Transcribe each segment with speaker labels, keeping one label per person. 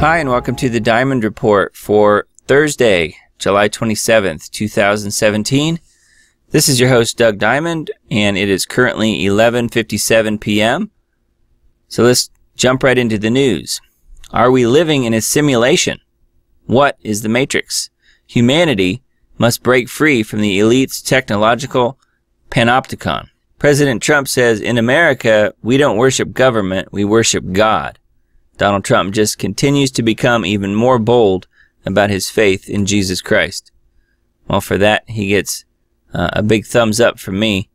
Speaker 1: Hi, and welcome to the Diamond Report for Thursday, July 27th, 2017. This is your host, Doug Diamond, and it is currently 11:57 p.m. So let's jump right into the news. Are we living in a simulation? What is the Matrix? Humanity must break free from the elite's technological panopticon. President Trump says, in America, we don't worship government, we worship God. Donald Trump just continues to become even more bold about his faith in Jesus Christ. Well, for that, he gets a big thumbs up from me.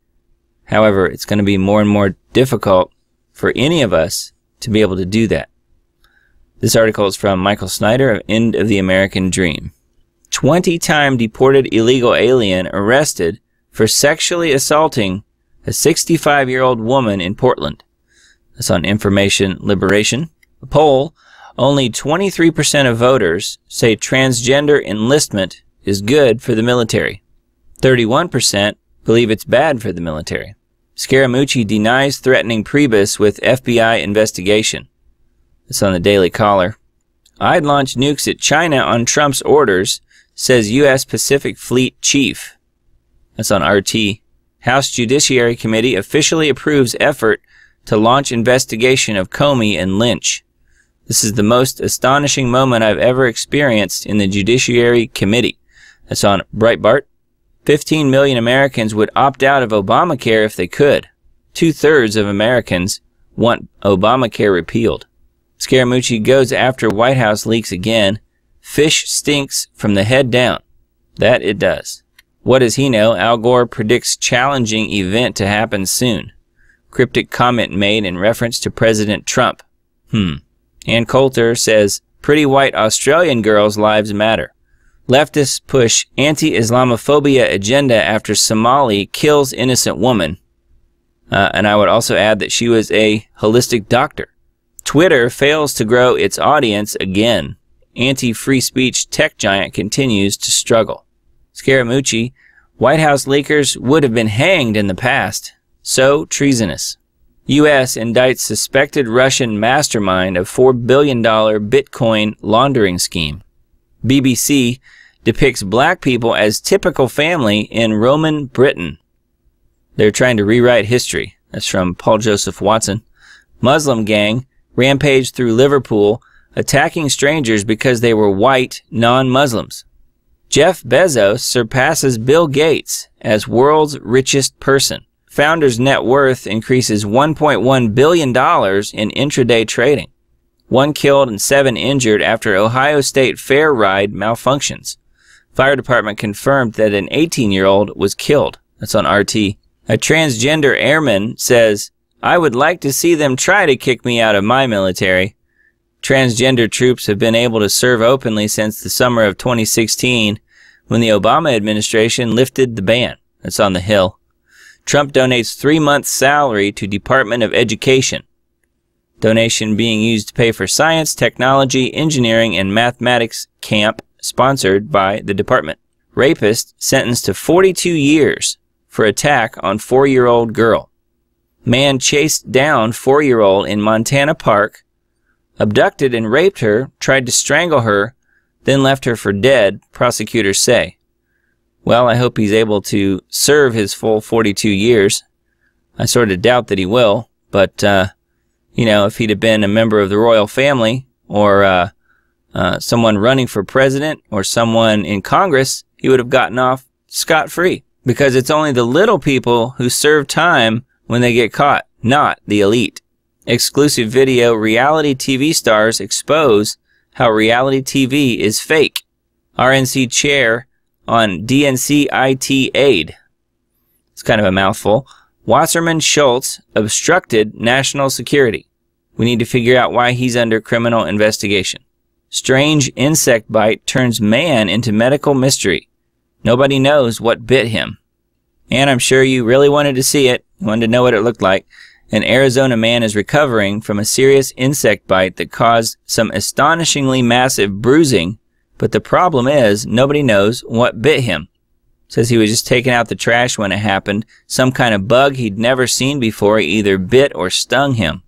Speaker 1: However, it's going to be more and more difficult for any of us to be able to do that. This article is from Michael Snyder of End of the American Dream. 20-time deported illegal alien arrested for sexually assaulting a 65-year-old woman in Portland. That's on Information Liberation. A poll, only 23% of voters say transgender enlistment is good for the military. 31% believe it's bad for the military. Scaramucci denies threatening Priebus with FBI investigation. It's on the Daily Caller. I'd launch nukes at China on Trump's orders, says U.S. Pacific Fleet chief. That's on RT. House Judiciary Committee officially approves effort to launch investigation of Comey and Lynch. This is the most astonishing moment I've ever experienced in the Judiciary Committee. That's on Breitbart. 15 million Americans would opt out of Obamacare if they could. 2/3 of Americans want Obamacare repealed. Scaramucci goes after White House leaks again. Fish stinks from the head down. That it does. What does he know? Al Gore predicts challenging event to happen soon. Cryptic comment made in reference to President Trump. Ann Coulter says, pretty white Australian girls' lives matter. Leftists push anti-Islamophobia agenda after Somali kills innocent woman. And I would also add that she was a holistic doctor. Twitter fails to grow its audience again. Anti-free speech tech giant continues to struggle. Scaramucci, White House leakers would have been hanged in the past. So treasonous. U.S. indicts suspected Russian mastermind of $4 billion Bitcoin laundering scheme. BBC depicts black people as typical family in Roman Britain. They're trying to rewrite history. That's from Paul Joseph Watson. Muslim gang rampaged through Liverpool, attacking strangers because they were white non-Muslims. Jeff Bezos surpasses Bill Gates as world's richest person. Founder's net worth increases $1.1 billion in intraday trading. 1 killed and 7 injured after Ohio State Fair ride malfunctions. Fire department confirmed that an 18-year-old was killed. That's on RT. A transgender airman says, I would like to see them try to kick me out of my military. Transgender troops have been able to serve openly since the summer of 2016 when the Obama administration lifted the ban. That's on the Hill. Trump donates 3 months' salary to Department of Education. Donation being used to pay for science, technology, engineering, and mathematics camp sponsored by the department. Rapist sentenced to 42 years for attack on 4-year-old girl. Man chased down 4-year-old in Montana Park, abducted and raped her, tried to strangle her, then left her for dead, prosecutors say. Well, I hope he's able to serve his full 42 years. I sort of doubt that he will, but, you know, if he'd have been a member of the royal family or someone running for president or someone in Congress, he would have gotten off scot-free. Because it's only the little people who serve time when they get caught, not the elite. Exclusive video, reality TV stars expose how reality TV is fake. RNC chair on DNC IT aid. It's kind of a mouthful. Wasserman Schultz obstructed national security. We need to figure out why he's under criminal investigation. Strange insect bite turns man into medical mystery. Nobody knows what bit him. And I'm sure you really wanted to see it. You wanted to know what it looked like. An Arizona man is recovering from a serious insect bite that caused some astonishingly massive bruising. But the problem is, nobody knows what bit him. Says he was just taking out the trash when it happened. Some kind of bug he'd never seen before either bit or stung him.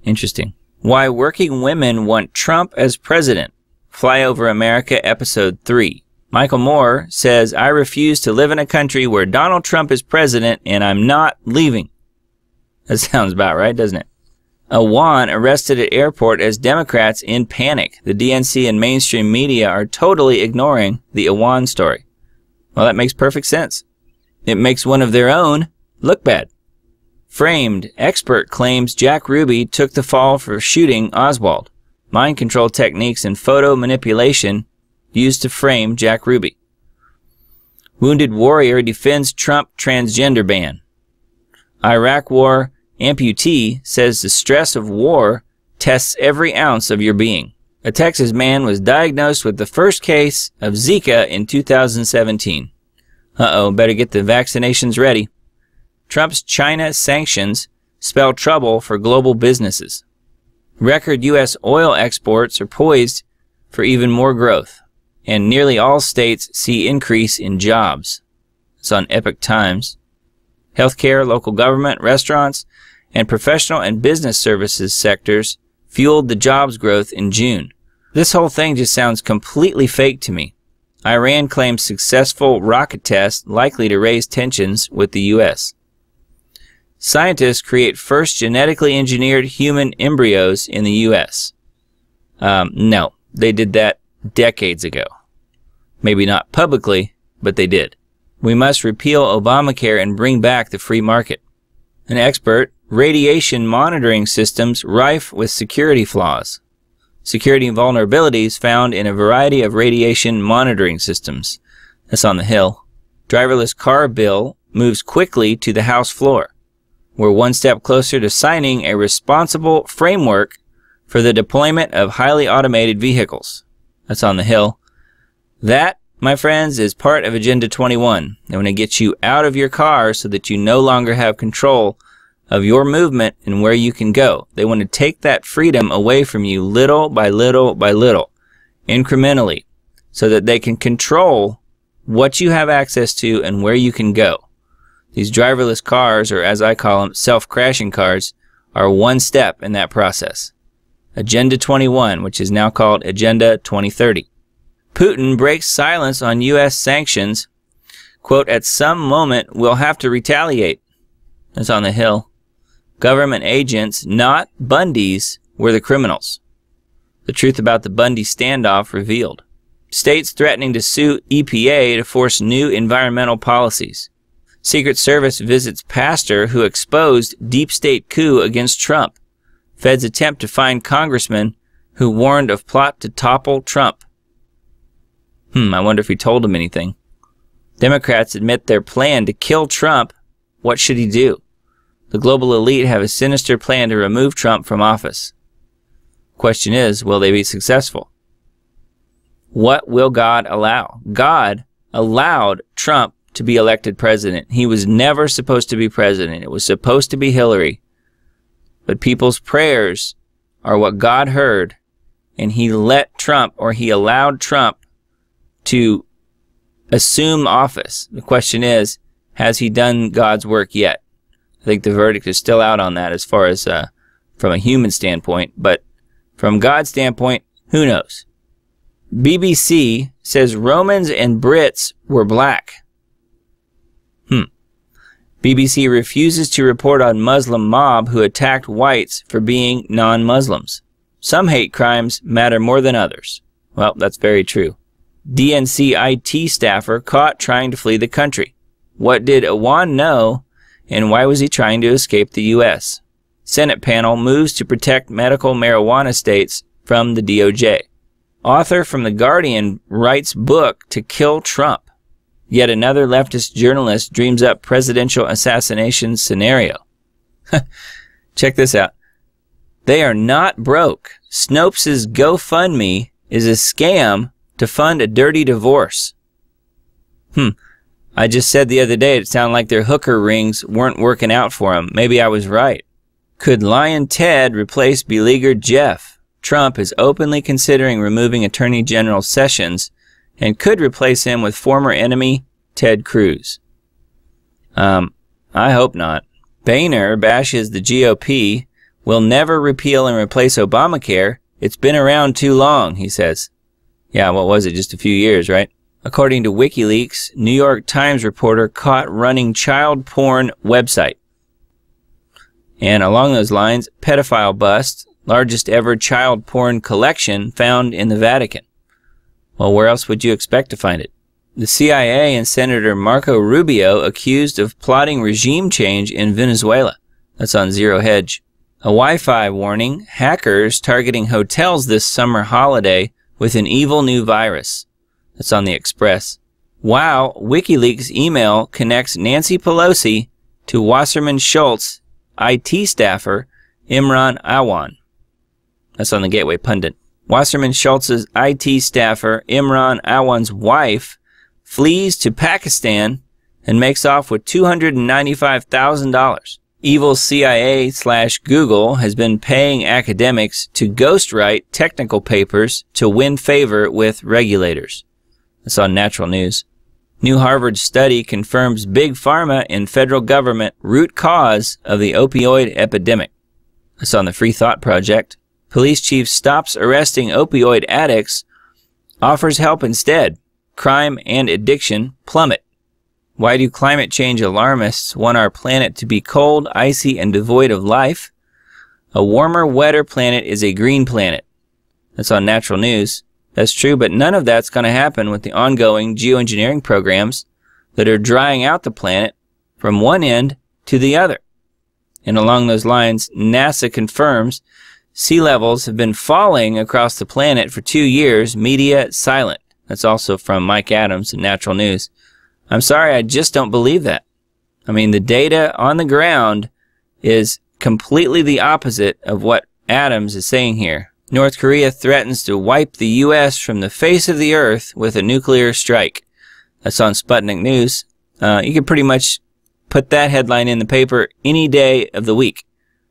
Speaker 1: Interesting. Why Working Women Want Trump as President. Flyover America, Episode 3. Michael Moore says, I refuse to live in a country where Donald Trump is president and I'm not leaving. That sounds about right, doesn't it? Awan arrested at airport as Democrats in panic. The DNC and mainstream media are totally ignoring the Awan story. Well, that makes perfect sense. It makes one of their own look bad. Framed. Expert claims Jack Ruby took the fall for shooting Oswald. Mind control techniques and photo manipulation used to frame Jack Ruby. Wounded warrior defends Trump transgender ban. Iraq war amputee says the stress of war tests every ounce of your being. A Texas man was diagnosed with the first case of Zika in 2017. Uh-oh, better get the vaccinations ready. Trump's China sanctions spell trouble for global businesses. Record U.S. oil exports are poised for even more growth, and nearly all states see increase in jobs. It's on Epoch Times. Healthcare, local government, restaurants, and professional and business services sectors fueled the jobs growth in June. This whole thing just sounds completely fake to me. Iran claims successful rocket test likely to raise tensions with the U.S. Scientists create first genetically engineered human embryos in the U.S. No, they did that decades ago. Maybe not publicly, but they did. We must repeal Obamacare and bring back the free market. An expert, radiation monitoring systems rife with security flaws. Security vulnerabilities found in a variety of radiation monitoring systems. That's on the Hill. Driverless car bill moves quickly to the House floor. We're one step closer to signing a responsible framework for the deployment of highly automated vehicles. That's on the Hill. That, my friends, is part of Agenda 21. They want to get you out of your car so that you no longer have control of your movement and where you can go. They want to take that freedom away from you little by little by little, incrementally, so that they can control what you have access to and where you can go. These driverless cars, or as I call them, self-crashing cars, are one step in that process. Agenda 21, which is now called Agenda 2030. Putin breaks silence on U.S. sanctions. Quote, at some moment we'll have to retaliate. That's on the Hill. Government agents, not Bundys, were the criminals. The truth about the Bundy standoff revealed. States threatening to sue EPA to force new environmental policies. Secret Service visits pastor who exposed deep state coup against Trump. Feds attempt to find congressman who warned of plot to topple Trump. I wonder if he told him anything. Democrats admit their plan to kill Trump. What should he do? The global elite have a sinister plan to remove Trump from office. Question is, will they be successful? What will God allow? God allowed Trump to be elected president. He was never supposed to be president. It was supposed to be Hillary. But people's prayers are what God heard, and he let Trump, or he allowed Trump, to assume office. The question is, has he done God's work yet? I think the verdict is still out on that as far as from a human standpoint, but from God's standpoint, who knows? BBC says Romans and Brits were black. BBC refuses to report on Muslim mob who attacked whites for being non-Muslims. Some hate crimes matter more than others. Well, that's very true. DNC IT staffer caught trying to flee the country. What did Awan know, and why was he trying to escape the U.S.? Senate panel moves to protect medical marijuana states from the DOJ. Author from The Guardian writes book to kill Trump. Yet another leftist journalist dreams up presidential assassination scenario. Check this out. They are not broke. Snopes' GoFundMe is a scam to fund a dirty divorce. I just said the other day it sounded like their hooker rings weren't working out for him. Maybe I was right. Could Lion Ted replace beleaguered Jeff? Trump is openly considering removing Attorney General Sessions and could replace him with former enemy Ted Cruz. I hope not. Boehner bashes the GOP We'll never repeal and replace Obamacare. It's been around too long, he says. Yeah, what was it? Just a few years, right? According to WikiLeaks, New York Times reporter caught running child porn website. And along those lines, pedophile bust, largest ever child porn collection found in the Vatican. Well, where else would you expect to find it? The CIA and Senator Marco Rubio accused of plotting regime change in Venezuela. That's on Zero Hedge. A Wi-Fi warning, hackers targeting hotels this summer holiday with an evil new virus. That's on the Express. Wow, WikiLeaks email connects Nancy Pelosi to Wasserman Schultz IT staffer Imran Awan. That's on the Gateway Pundit. Wasserman Schultz's IT staffer Imran Awan's wife flees to Pakistan and makes off with $295,000. Evil CIA/Google has been paying academics to ghostwrite technical papers to win favor with regulators. That's on Natural News. New Harvard study confirms Big Pharma and federal government root cause of the opioid epidemic. That's on the Free Thought Project. Police chief stops arresting opioid addicts, offers help instead. Crime and addiction plummet. Why do climate change alarmists want our planet to be cold, icy, and devoid of life? A warmer, wetter planet is a green planet. That's on Natural News. That's true, but none of that's going to happen with the ongoing geoengineering programs that are drying out the planet from one end to the other. And along those lines, NASA confirms sea levels have been falling across the planet for 2 years, media silent. That's also from Mike Adams in Natural News. I'm sorry, I just don't believe that. I mean, the data on the ground is completely the opposite of what Adams is saying here. North Korea threatens to wipe the U.S. from the face of the earth with a nuclear strike. That's on Sputnik News. You can pretty much put that headline in the paper any day of the week.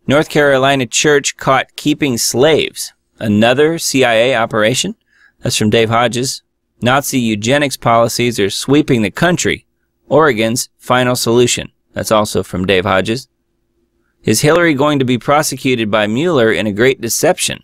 Speaker 1: North Carolina church caught keeping slaves. Another CIA operation? That's from Dave Hodges. Nazi eugenics policies are sweeping the country. Oregon's final solution. That's also from Dave Hodges. Is Hillary going to be prosecuted by Mueller in a great deception?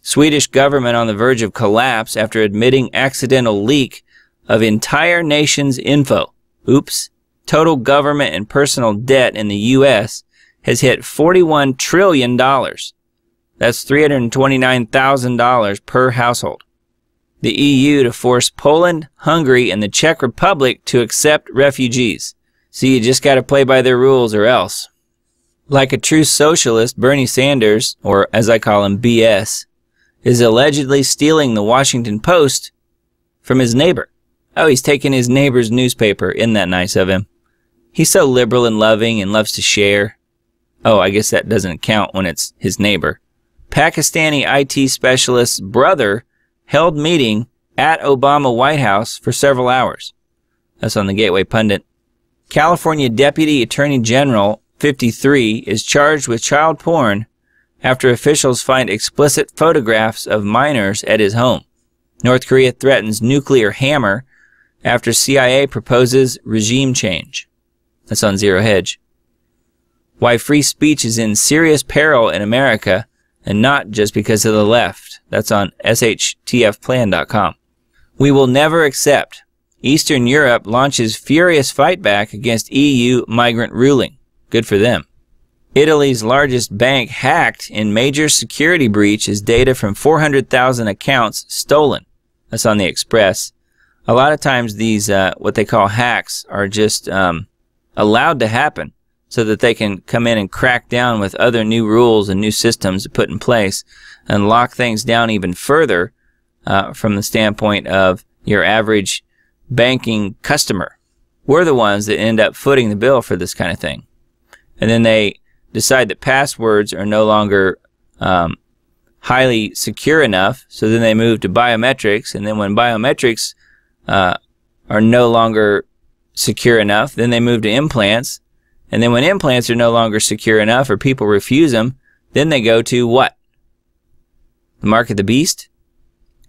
Speaker 1: Swedish government on the verge of collapse after admitting accidental leak of entire nation's info. Oops. Total government and personal debt in the U.S. has hit $41 trillion. That's $329,000 per household. The EU to force Poland, Hungary, and the Czech Republic to accept refugees. So you just got to play by their rules or else. Like a true socialist, Bernie Sanders, or as I call him, BS, is allegedly stealing the Washington Post from his neighbor. Oh, he's taking his neighbor's newspaper. Isn't that nice of him? He's so liberal and loving and loves to share. Oh, I guess that doesn't count when it's his neighbor. Pakistani IT specialist's brother held meeting at Obama White House for several hours. That's on the Gateway Pundit. California Deputy Attorney General, 53, is charged with child porn after officials find explicit photographs of minors at his home. North Korea threatens nuclear hammer after CIA proposes regime change. That's on Zero Hedge. Why free speech is in serious peril in America, and not just because of the left. That's on shtfplan.com. We will never accept. Eastern Europe launches furious fight back against EU migrant ruling. Good for them. Italy's largest bank hacked in major security breach as data from 400,000 accounts stolen. That's on the Express. A lot of times these, what they call hacks, are just allowed to happen so that they can come in and crack down with other new rules and new systems to put in place and lock things down even further from the standpoint of your average banking customer. We're the ones that end up footing the bill for this kind of thing. And then they decide that passwords are no longer highly secure enough, so then they move to biometrics, and then when biometrics are no longer secure enough, then they move to implants, and then when implants are no longer secure enough or people refuse them, then they go to what? The mark of the beast?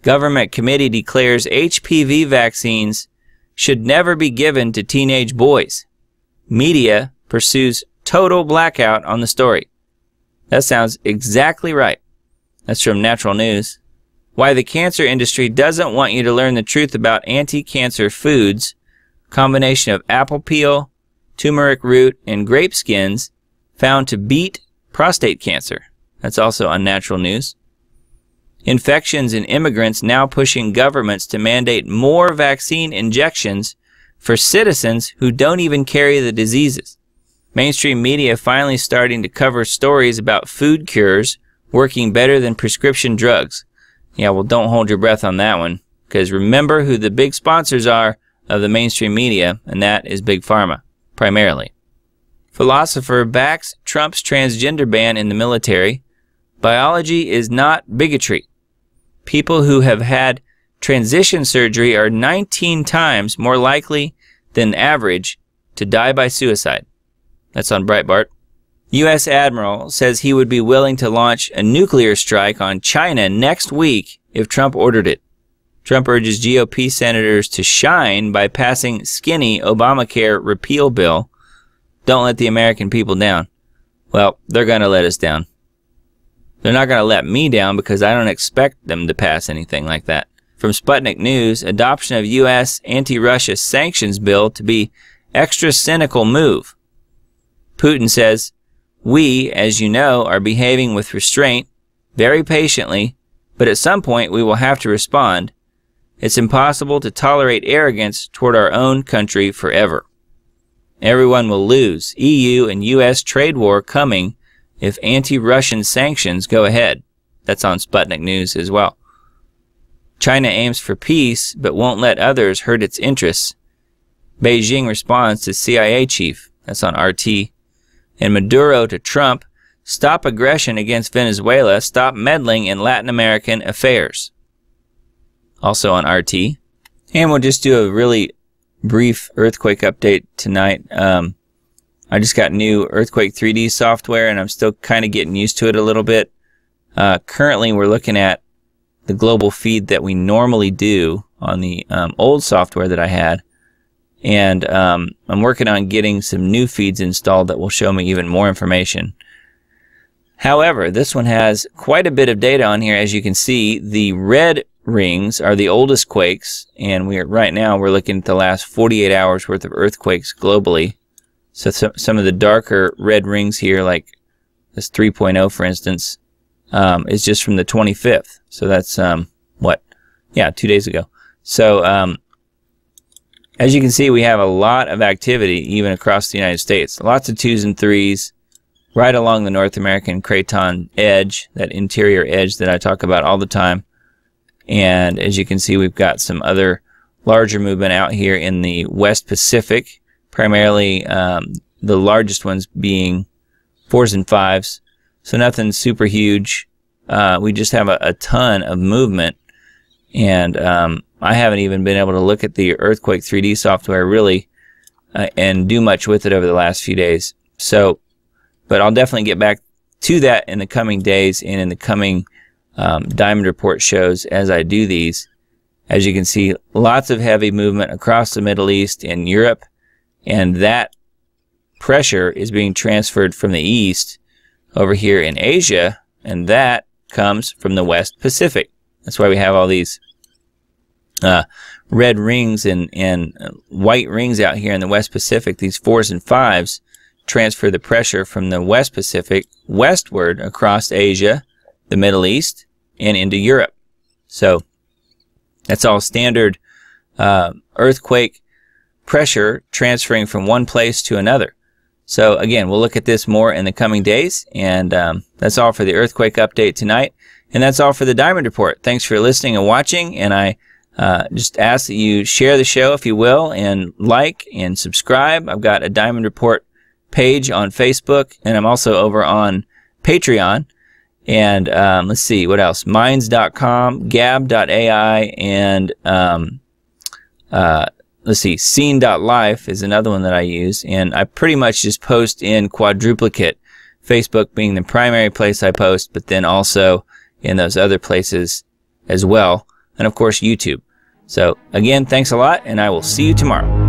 Speaker 1: Government committee declares HPV vaccines should never be given to teenage boys. Media pursues total blackout on the story. That sounds exactly right. That's from Natural News. Why the cancer industry doesn't want you to learn the truth about anti-cancer foods. Combination of apple peel, turmeric root, and grape skins found to beat prostate cancer. That's also on Natural News. Infections in immigrants now pushing governments to mandate more vaccine injections for citizens who don't even carry the diseases. Mainstream media finally starting to cover stories about food cures working better than prescription drugs. Yeah, well, don't hold your breath on that one, because remember who the big sponsors are of the mainstream media, and that is Big Pharma, primarily. Philosopher backs Trump's transgender ban in the military. Biology is not bigotry. People who have had transition surgery are 19 times more likely than average to die by suicide. That's on Breitbart. U.S. Admiral says he would be willing to launch a nuclear strike on China next week if Trump ordered it. Trump urges GOP senators to shine by passing skinny Obamacare repeal bill. Don't let the American people down. Well, they're going to let us down. They're not going to let me down because I don't expect them to pass anything like that. From Sputnik News, adoption of U.S. anti-Russia sanctions bill to be extra cynical move. Putin says, we, as you know, are behaving with restraint, very patiently, but at some point we will have to respond. It's impossible to tolerate arrogance toward our own country forever. Everyone will lose. EU and U.S. trade war coming if anti-Russian sanctions go ahead. That's on Sputnik News as well. China aims for peace but won't let others hurt its interests. Beijing responds to CIA chief. That's on RT. And Maduro to Trump, stop aggression against Venezuela, stop meddling in Latin American affairs. Also on RT. And we'll just do a really brief earthquake update tonight. I just got new earthquake 3D software and I'm still kind of getting used to it a little bit. Currently we're looking at the global feed that we normally do on the old software that I had. And I'm working on getting some new feeds installed that will show me even more information. However, this one has quite a bit of data on here. As you can see, the red rings are the oldest quakes, and right now we're looking at the last 48 hours worth of earthquakes globally. So some of the darker red rings here, like this 3.0 for instance, is just from the 25th. So that's what? Yeah, 2 days ago. So as you can see, we have a lot of activity even across the United States. Lots of 2s and 3s right along the North American Craton edge, that interior edge that I talk about all the time. And as you can see, we've got some other larger movement out here in the West Pacific, primarily the largest ones being 4s and 5s. So nothing super huge. We just have a ton of movement. And I haven't even been able to look at the earthquake 3D software really and do much with it over the last few days. So, but I'll definitely get back to that in the coming days and in the coming Diamond Report shows as I do these. As you can see, lots of heavy movement across the Middle East and Europe, and that pressure is being transferred from the east over here in Asia, and that comes from the West Pacific. That's why we have all these red rings and white rings out here in the West Pacific. These 4s and 5s transfer the pressure from the West Pacific westward across Asia, the Middle East, and into Europe. So that's all standard earthquake pressure transferring from one place to another. So again, we'll look at this more in the coming days, and that's all for the earthquake update tonight, and that's all for the Diamond Report. Thanks for listening and watching, and I just ask that you share the show if you will, and like and subscribe. I've got a Diamond Report page on Facebook, and I'm also over on Patreon. And let's see, what else? Minds.com, Gab.ai, and let's see, Scene.life is another one that I use. And I pretty much just post in quadruplicate, Facebook being the primary place I post, but then also in those other places as well. And of course, YouTube. So again, thanks a lot, and I will see you tomorrow.